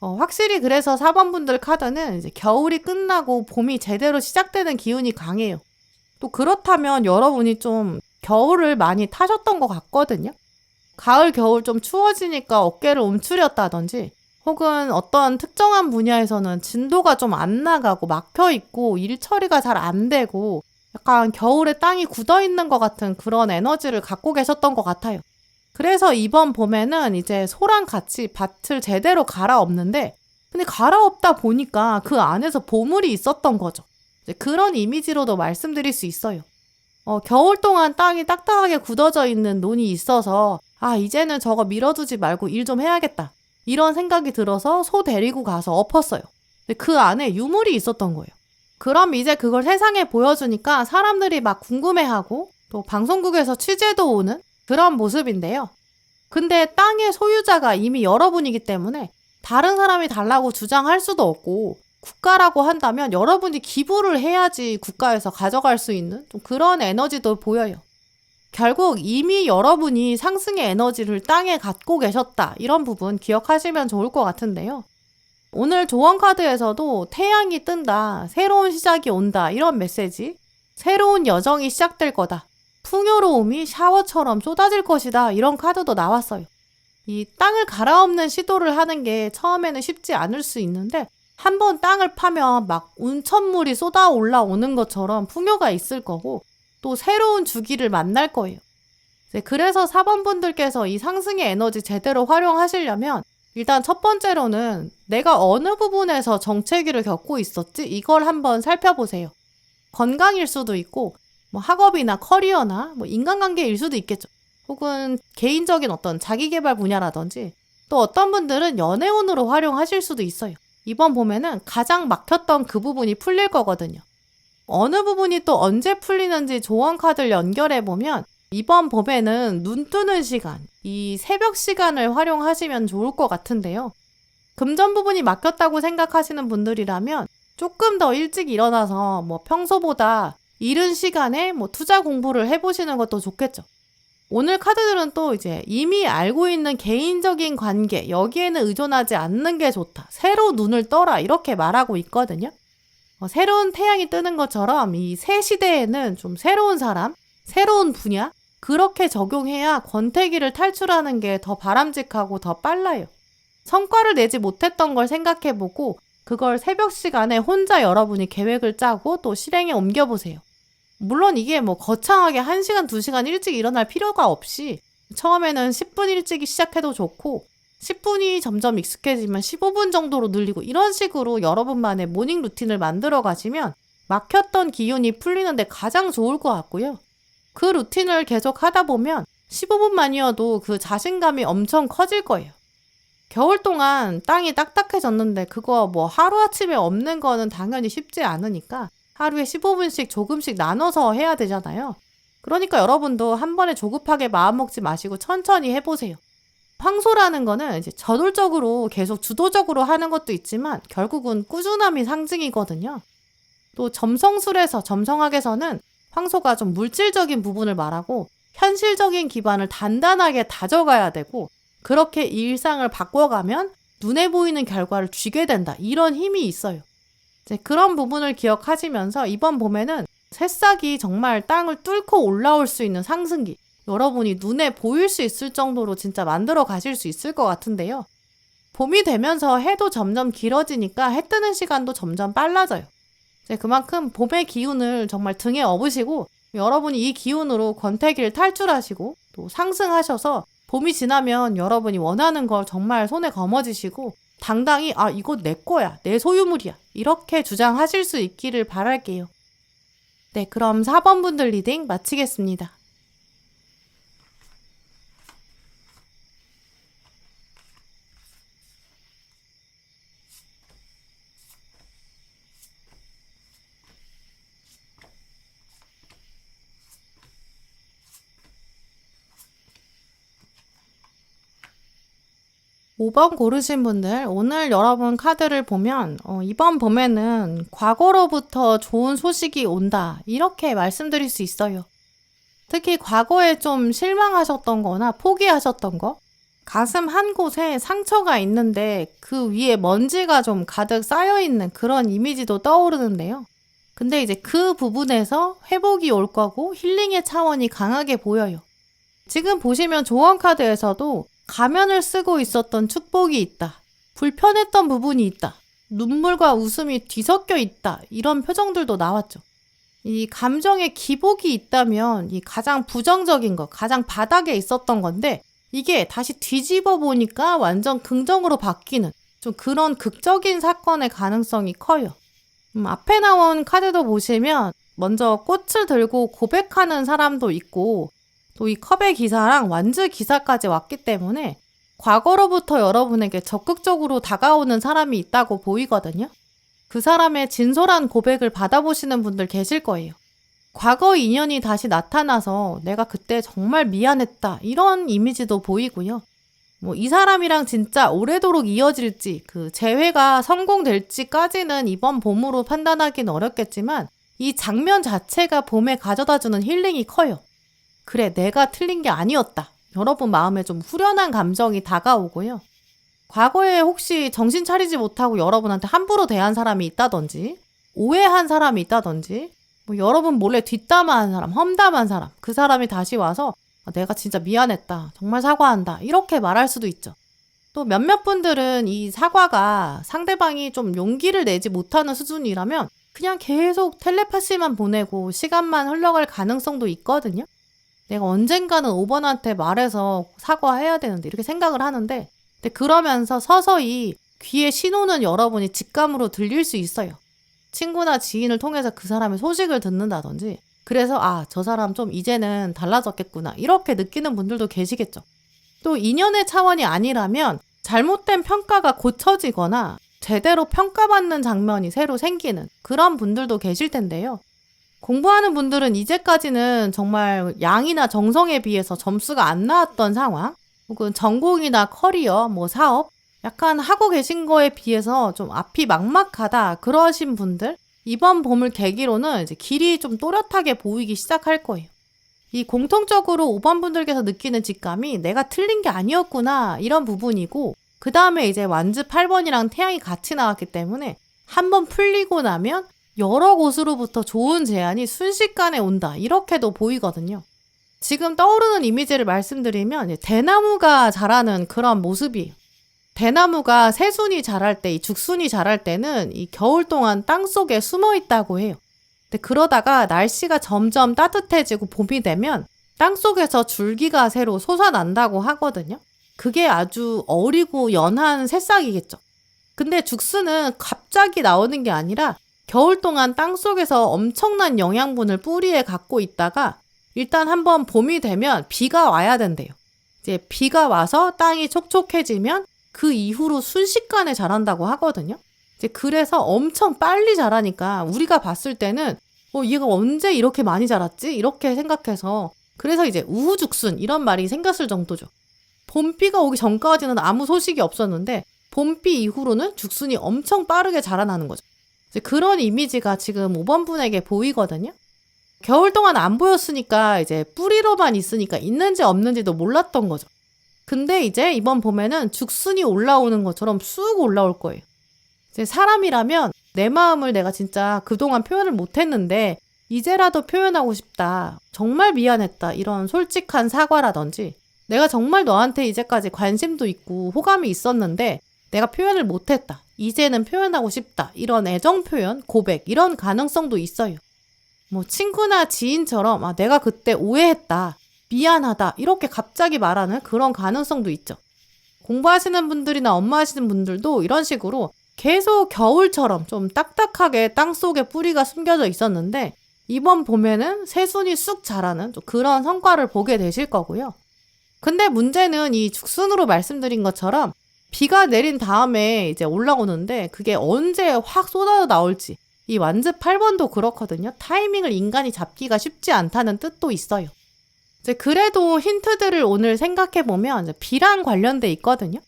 확실히 그래서 4번 분들 카드는 이제 겨울이 끝나고 봄이 제대로 시작되는 기운이 강해요. 또 그렇다면 여러분이 좀 겨울을 많이 타셨던 것 같거든요. 가을, 겨울 좀 추워지니까 어깨를 움츠렸다든지 혹은 어떤 특정한 분야에서는 진도가 좀 안 나가고 막혀있고 일 처리가 잘 안 되고 약간 겨울에 땅이 굳어있는 것 같은 그런 에너지를 갖고 계셨던 것 같아요. 그래서 이번 봄에는 이제 소랑 같이 밭을 제대로 갈아엎는데 근데 갈아엎다 보니까 그 안에서 보물이 있었던 거죠. 이제 그런 이미지로도 말씀드릴 수 있어요. 겨울 동안 땅이 딱딱하게 굳어져 있는 논이 있어서 이제는 저거 밀어두지 말고 일 좀 해야겠다. 이런 생각이 들어서 소 데리고 가서 엎었어요. 근데 그 안에 유물이 있었던 거예요. 그럼 이제 그걸 세상에 보여주니까 사람들이 막 궁금해하고 또 방송국에서 취재도 오는 그런 모습인데요. 근데 땅의 소유자가 이미 여러분이기 때문에 다른 사람이 달라고 주장할 수도 없고 국가라고 한다면 여러분이 기부를 해야지 국가에서 가져갈 수 있는 좀 그런 에너지도 보여요. 결국 이미 여러분이 상승의 에너지를 땅에 갖고 계셨다. 이런 부분 기억하시면 좋을 것 같은데요. 오늘 조언 카드에서도 태양이 뜬다, 새로운 시작이 온다 이런 메시지, 새로운 여정이 시작될 거다, 풍요로움이 샤워처럼 쏟아질 것이다 이런 카드도 나왔어요. 이 땅을 갈아엎는 시도를 하는 게 처음에는 쉽지 않을 수 있는데 한번 땅을 파면 막 운천물이 쏟아 올라오는 것처럼 풍요가 있을 거고 또 새로운 주기를 만날 거예요. 그래서 4번 분들께서 이 상승의 에너지 제대로 활용하시려면 일단 첫 번째로는 내가 어느 부분에서 정체기를 겪고 있었지? 이걸 한번 살펴보세요. 건강일 수도 있고 학업이나 커리어나 인간관계일 수도 있겠죠. 혹은 개인적인 어떤 자기개발 분야라든지 또 어떤 분들은 연애운으로 활용하실 수도 있어요. 이번 봄에는 가장 막혔던 그 부분이 풀릴 거거든요. 어느 부분이 또 언제 풀리는지 조언 카드를 연결해보면 이번 봄에는 눈 뜨는 시간, 이 새벽 시간을 활용하시면 좋을 것 같은데요. 금전 부분이 막혔다고 생각하시는 분들이라면 조금 더 일찍 일어나서 평소보다 이른 시간에 투자 공부를 해보시는 것도 좋겠죠. 오늘 카드들은 또 이제 이미 알고 있는 개인적인 관계, 여기에는 의존하지 않는 게 좋다. 새로 눈을 떠라 이렇게 말하고 있거든요. 새로운 태양이 뜨는 것처럼 이 새 시대에는 좀 새로운 사람, 새로운 분야 그렇게 적용해야 권태기를 탈출하는 게 더 바람직하고 더 빨라요. 성과를 내지 못했던 걸 생각해보고 그걸 새벽 시간에 혼자 여러분이 계획을 짜고 또 실행에 옮겨보세요. 물론 이게 뭐 거창하게 1시간, 2시간 일찍 일어날 필요가 없이 처음에는 10분 일찍 시작해도 좋고 10분이 점점 익숙해지면 15분 정도로 늘리고 이런 식으로 여러분만의 모닝 루틴을 만들어 가시면 막혔던 기운이 풀리는데 가장 좋을 것 같고요. 그 루틴을 계속 하다 보면 15분만이어도 그 자신감이 엄청 커질 거예요. 겨울 동안 땅이 딱딱해졌는데 그거 뭐 하루아침에 없는 거는 당연히 쉽지 않으니까 하루에 15분씩 조금씩 나눠서 해야 되잖아요. 그러니까 여러분도 한 번에 조급하게 마음먹지 마시고 천천히 해보세요. 황소라는 거는 이제 저돌적으로 계속 주도적으로 하는 것도 있지만 결국은 꾸준함이 상징이거든요. 또 점성술에서 점성학에서는 황소가 좀 물질적인 부분을 말하고 현실적인 기반을 단단하게 다져가야 되고 그렇게 일상을 바꿔가면 눈에 보이는 결과를 쥐게 된다. 이런 힘이 있어요. 이제 그런 부분을 기억하시면서 이번 봄에는 새싹이 정말 땅을 뚫고 올라올 수 있는 상승기 여러분이 눈에 보일 수 있을 정도로 진짜 만들어 가실 수 있을 것 같은데요. 봄이 되면서 해도 점점 길어지니까 해 뜨는 시간도 점점 빨라져요. 이제 그만큼 봄의 기운을 정말 등에 업으시고 여러분이 이 기운으로 권태기를 탈출하시고 또 상승하셔서 봄이 지나면 여러분이 원하는 걸 정말 손에 거머쥐시고 당당히 이거 내 거야, 내 소유물이야 이렇게 주장하실 수 있기를 바랄게요. 네, 그럼 4번 분들 리딩 마치겠습니다. 5번 고르신 분들, 오늘 여러분 카드를 보면 이번 봄에는 과거로부터 좋은 소식이 온다 이렇게 말씀드릴 수 있어요. 특히 과거에 좀 실망하셨던 거나 포기하셨던 거, 가슴 한 곳에 상처가 있는데 그 위에 먼지가 좀 가득 쌓여있는 그런 이미지도 떠오르는데요. 근데 이제 그 부분에서 회복이 올 거고 힐링의 차원이 강하게 보여요. 지금 보시면 조언 카드에서도 가면을 쓰고 있었던 축복이 있다. 불편했던 부분이 있다. 눈물과 웃음이 뒤섞여 있다. 이런 표정들도 나왔죠. 이 감정의 기복이 있다면 이 가장 부정적인 거, 가장 바닥에 있었던 건데 이게 다시 뒤집어 보니까 완전 긍정으로 바뀌는 좀 그런 극적인 사건의 가능성이 커요. 앞에 나온 카드도 보시면 먼저 꽃을 들고 고백하는 사람도 있고 또 이 컵의 기사랑 완즈 기사까지 왔기 때문에 과거로부터 여러분에게 적극적으로 다가오는 사람이 있다고 보이거든요. 그 사람의 진솔한 고백을 받아보시는 분들 계실 거예요. 과거 인연이 다시 나타나서 내가 그때 정말 미안했다 이런 이미지도 보이고요. 이 사람이랑 진짜 오래도록 이어질지 그 재회가 성공될지까지는 이번 봄으로 판단하기는 어렵겠지만 이 장면 자체가 봄에 가져다주는 힐링이 커요. 그래, 내가 틀린 게 아니었다. 여러분 마음에 좀 후련한 감정이 다가오고요. 과거에 혹시 정신 차리지 못하고 여러분한테 함부로 대한 사람이 있다든지 오해한 사람이 있다든지 여러분 몰래 뒷담화한 사람, 험담한 사람 그 사람이 다시 와서 내가 진짜 미안했다. 정말 사과한다. 이렇게 말할 수도 있죠. 또 몇몇 분들은 이 사과가 상대방이 좀 용기를 내지 못하는 수준이라면 그냥 계속 텔레파시만 보내고 시간만 흘러갈 가능성도 있거든요. 내가 언젠가는 5번한테 말해서 사과해야 되는데 이렇게 생각을 하는데 근데 그러면서 서서히 귀에 신호는 여러분이 직감으로 들릴 수 있어요. 친구나 지인을 통해서 그 사람의 소식을 듣는다든지 그래서 저 사람 좀 이제는 달라졌겠구나 이렇게 느끼는 분들도 계시겠죠. 또 인연의 차원이 아니라면 잘못된 평가가 고쳐지거나 제대로 평가받는 장면이 새로 생기는 그런 분들도 계실 텐데요. 공부하는 분들은 이제까지는 정말 양이나 정성에 비해서 점수가 안 나왔던 상황 혹은 전공이나 커리어, 사업 약간 하고 계신 거에 비해서 좀 앞이 막막하다 그러신 분들 이번 봄을 계기로는 이제 길이 좀 또렷하게 보이기 시작할 거예요. 이 공통적으로 5번 분들께서 느끼는 직감이 내가 틀린 게 아니었구나 이런 부분이고 그 다음에 이제 완즈 8번이랑 태양이 같이 나왔기 때문에 한번 풀리고 나면 여러 곳으로부터 좋은 제안이 순식간에 온다 이렇게도 보이거든요. 지금 떠오르는 이미지를 말씀드리면 대나무가 자라는 그런 모습이에요. 대나무가 새순이 자랄 때, 이 죽순이 자랄 때는 이 겨울 동안 땅속에 숨어 있다고 해요. 근데 그러다가 날씨가 점점 따뜻해지고 봄이 되면 땅속에서 줄기가 새로 솟아난다고 하거든요. 그게 아주 어리고 연한 새싹이겠죠. 근데 죽순은 갑자기 나오는 게 아니라 겨울 동안 땅속에서 엄청난 영양분을 뿌리에 갖고 있다가 일단 한번 봄이 되면 비가 와야 된대요. 이제 비가 와서 땅이 촉촉해지면 그 이후로 순식간에 자란다고 하거든요. 이제 그래서 엄청 빨리 자라니까 우리가 봤을 때는 얘가 언제 이렇게 많이 자랐지? 이렇게 생각해서 그래서 이제 우후죽순 이런 말이 생겼을 정도죠. 봄비가 오기 전까지는 아무 소식이 없었는데 봄비 이후로는 죽순이 엄청 빠르게 자라나는 거죠. 이제 그런 이미지가 지금 5번 분에게 보이거든요. 겨울 동안 안 보였으니까 이제 뿌리로만 있으니까 있는지 없는지도 몰랐던 거죠. 근데 이제 이번 봄에는 죽순이 올라오는 것처럼 쑥 올라올 거예요. 이제 사람이라면 내 마음을 내가 진짜 그동안 표현을 못했는데 이제라도 표현하고 싶다. 정말 미안했다. 이런 솔직한 사과라든지 내가 정말 너한테 이제까지 관심도 있고 호감이 있었는데 내가 표현을 못했다. 이제는 표현하고 싶다. 이런 애정 표현, 고백 이런 가능성도 있어요. 뭐 친구나 지인처럼 내가 그때 오해했다. 미안하다. 이렇게 갑자기 말하는 그런 가능성도 있죠. 공부하시는 분들이나 업무하시는 분들도 이런 식으로 계속 겨울처럼 좀 딱딱하게 땅속에 뿌리가 숨겨져 있었는데 이번 봄에는 새순이 쑥 자라는 좀 그런 성과를 보게 되실 거고요. 근데 문제는 이 죽순으로 말씀드린 것처럼 비가 내린 다음에 이제 올라오는데 그게 언제 확 쏟아져 나올지 이 완즈 8번도 그렇거든요. 타이밍을 인간이 잡기가 쉽지 않다는 뜻도 있어요. 이제 그래도 힌트들을 오늘 생각해보면 이제 비랑 관련돼 있거든요.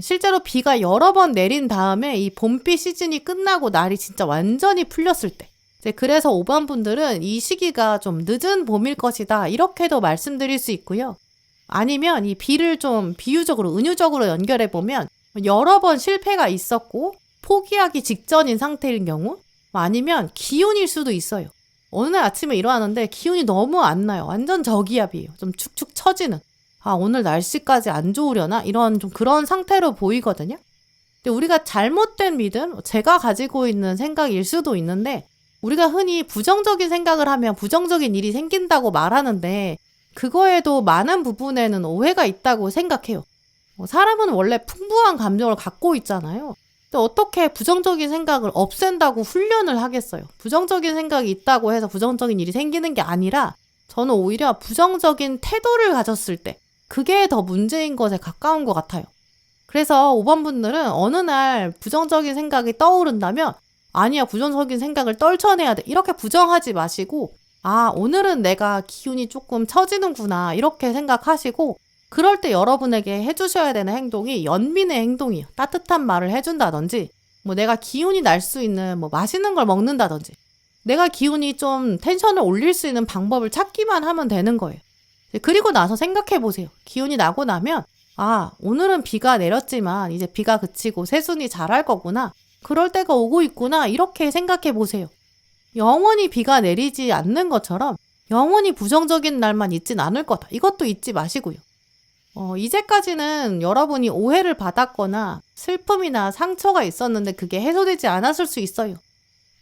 실제로 비가 여러 번 내린 다음에 이 봄비 시즌이 끝나고 날이 진짜 완전히 풀렸을 때 이제 그래서 5번 분들은 이 시기가 좀 늦은 봄일 것이다 이렇게도 말씀드릴 수 있고요. 아니면 이 비를 좀 비유적으로 은유적으로 연결해보면 여러 번 실패가 있었고 포기하기 직전인 상태인 경우 아니면 기운일 수도 있어요. 어느 날 아침에 일어나는데 기운이 너무 안 나요. 완전 저기압이에요. 좀 축축 처지는. 오늘 날씨까지 안 좋으려나? 이런 좀 그런 상태로 보이거든요. 근데 우리가 잘못된 믿음, 제가 가지고 있는 생각일 수도 있는데 우리가 흔히 부정적인 생각을 하면 부정적인 일이 생긴다고 말하는데 그거에도 많은 부분에는 오해가 있다고 생각해요. 사람은 원래 풍부한 감정을 갖고 있잖아요. 근데 어떻게 부정적인 생각을 없앤다고 훈련을 하겠어요? 부정적인 생각이 있다고 해서 부정적인 일이 생기는 게 아니라 저는 오히려 부정적인 태도를 가졌을 때 그게 더 문제인 것에 가까운 것 같아요. 그래서 5번 분들은 어느 날 부정적인 생각이 떠오른다면 아니야, 부정적인 생각을 떨쳐내야 돼. 이렇게 부정하지 마시고 오늘은 내가 기운이 조금 처지는구나 이렇게 생각하시고 그럴 때 여러분에게 해주셔야 되는 행동이 연민의 행동이에요. 따뜻한 말을 해준다든지 뭐 내가 기운이 날 수 있는 뭐 맛있는 걸 먹는다든지 내가 기운이 좀 텐션을 올릴 수 있는 방법을 찾기만 하면 되는 거예요. 그리고 나서 생각해 보세요. 기운이 나고 나면 오늘은 비가 내렸지만 이제 비가 그치고 새순이 자랄 거구나. 그럴 때가 오고 있구나. 이렇게 생각해 보세요. 영원히 비가 내리지 않는 것처럼 영원히 부정적인 날만 있진 않을 거다. 이것도 잊지 마시고요. 이제까지는 여러분이 오해를 받았거나 슬픔이나 상처가 있었는데 그게 해소되지 않았을 수 있어요.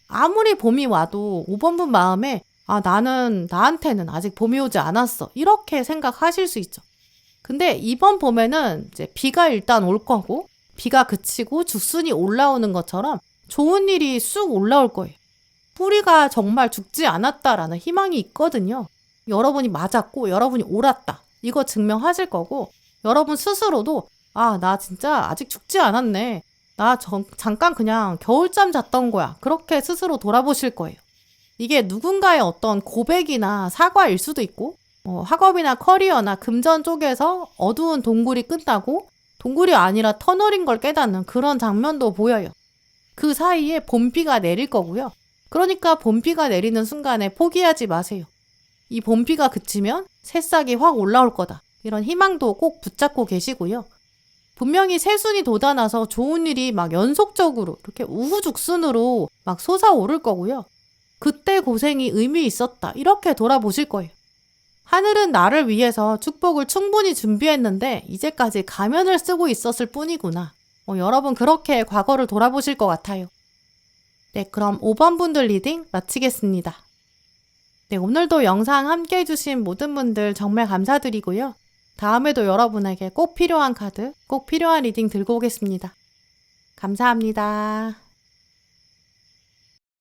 아무리 봄이 와도 5번 분 마음에 나한테는 아직 봄이 오지 않았어. 이렇게 생각하실 수 있죠. 근데 이번 봄에는 이제 비가 일단 올 거고 비가 그치고 죽순이 올라오는 것처럼 좋은 일이 쑥 올라올 거예요. 뿌리가 정말 죽지 않았다라는 희망이 있거든요. 여러분이 맞았고 여러분이 옳았다. 이거 증명하실 거고 여러분 스스로도 나 진짜 아직 죽지 않았네. 나 잠깐 그냥 겨울잠 잤던 거야. 그렇게 스스로 돌아보실 거예요. 이게 누군가의 어떤 고백이나 사과일 수도 있고 학업이나 커리어나 금전 쪽에서 어두운 동굴이 끝나고 동굴이 아니라 터널인 걸 깨닫는 그런 장면도 보여요. 그 사이에 봄비가 내릴 거고요. 그러니까 봄비가 내리는 순간에 포기하지 마세요. 이 봄비가 그치면 새싹이 확 올라올 거다. 이런 희망도 꼭 붙잡고 계시고요. 분명히 새순이 돋아나서 좋은 일이 막 연속적으로 이렇게 우후죽순으로 막 솟아오를 거고요. 그때 고생이 의미 있었다. 이렇게 돌아보실 거예요. 하늘은 나를 위해서 축복을 충분히 준비했는데 이제까지 가면을 쓰고 있었을 뿐이구나. 여러분 그렇게 과거를 돌아보실 것 같아요. 네, 그럼 5번 분들 리딩 마치겠습니다. 네, 오늘도 영상 함께 해주신 모든 분들 정말 감사드리고요. 다음에도 여러분에게 꼭 필요한 카드, 꼭 필요한 리딩 들고 오겠습니다. 감사합니다.